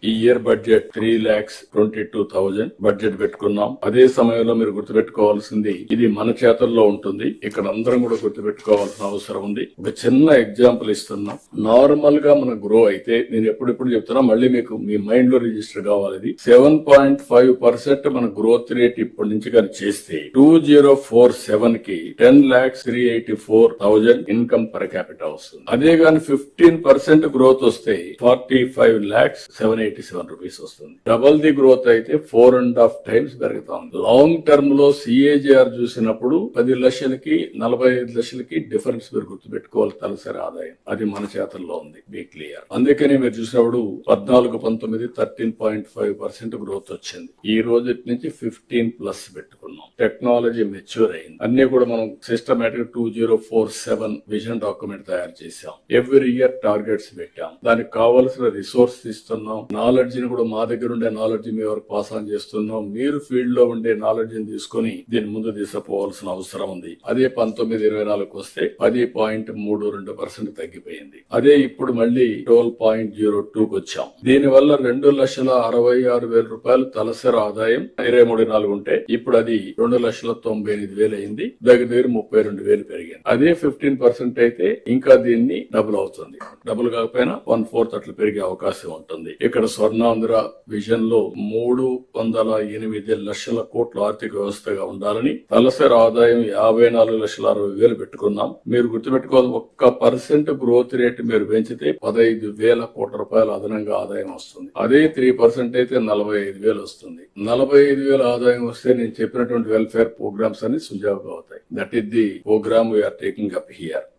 ఈ year budget 3,22,000 budget పెట్టుకున్నాం. అదే సమయంలో మీరు గుర్తుపెట్టుకోవాల్సింది ఇది మన చేతుల్లో ఉంటుంది. ఇక్కడ అందరం కూడా గుర్తుపెట్టుకోవాల్సిన అవసరం ఉంది. ఒక చిన్న ఎగ్జాంపుల్ ఇస్తున్నాం. నార్మల్ గా మన గ్రో అయితే నేను ఎప్పుడెప్పుడు చెప్తున్నా, మళ్ళీ మీకు మీ మైండ్ లో రిజిస్టర్ కావాలి. 7.5% మన గ్రోత్ రేట్ ఇప్పటి నుంచి కానీ చేస్తే 2047 కి 10,384,000 ఇన్కమ్ పర్ క్యాపిటల్ వస్తుంది. అదే గాని 15% గ్రోత్ వస్తే 45,787 రూపీస్ వస్తుంది. డబల్ ది గ్రోత్ అయితే 4.5 టైమ్స్ పెరుగుతాం. లాంగ్ టర్మ్ లో సిఏజిఆర్ చూసినప్పుడు 10 లక్షలకి 45 లక్షలకి డిఫరెన్స్ మీరు గుర్తుపెట్టుకోవాలి. తలసరి ఆదాయం అది మన చేతుల్లో ఉంది. Be clear. అందుకని మీరు చూసినప్పుడు 14-19 13.5% గ్రోత్ వచ్చింది. ఈ రోజు నుంచి 15+ పెట్టుకున్నాం. టెక్నాలజీ మెచ్యూర్ అయింది. అన్ని కూడా మనం సిస్టమేటిక్ 2047 విజన్ డాక్యుమెంట్ తయారు చేశాం. ఎవ్రీ ఇయర్ టార్గెట్స్ పెట్టాం. దానికి కావాల్సిన రిసోర్స్ ఇస్తున్నాం. నాలెడ్జ్ ని కూడా మా దగ్గర ఉండే నాలెడ్జ్ మీ వరకు పాస్ ఆన్ చేస్తున్నాం. మీరు ఫీల్డ్ లో ఉండే నాలెడ్జ్ ని తీసుకుని దీని ముందు తీసుకుపోవాల్సిన అవసరం ఉంది. అదే 19-24 వస్తే 10.32% తగ్గిపోయింది. అదే ఇప్పుడు మళ్ళీ 12.02 కు వచ్చాం. దీని వల్ల 2,66,000 రూపాయలు తలసరి ఆదాయం 23-4 ఉంటే ఇప్పుడు అది 2,98,000 అయింది. దగ్గర 32,000 పెరిగింది. అదే 15% అయితే ఇంకా దీన్ని డబుల్ అవుతుంది. డబుల్ కాకపోయినా 1/4 అట్లా పెరిగే అవకాశం ఉంటుంది. ఇక్కడ స్వర్ణాంధ్ర విజన్ లో 308 లక్షల కోట్ల ఆర్థిక వ్యవస్థగా ఉండాలని తలసరి ఆదాయం 54,60,000 పెట్టుకున్నాం. మీరు గుర్తుపెట్టుకోవాలి, 1% గ్రోత్ రేట్ మీరు పెంచితే 15,000 కోట్ల రూపాయల అదనంగా ఆదాయం వస్తుంది. అదే 3% అయితే 45,000 వస్తుంది. 45,000 ఆదాయం వస్తే నేను చెప్పినటువంటి వెల్ఫేర్ ప్రోగ్రామ్స్ అన్ని సుజావుగా అవుతాయి. That is the programme we are taking up here.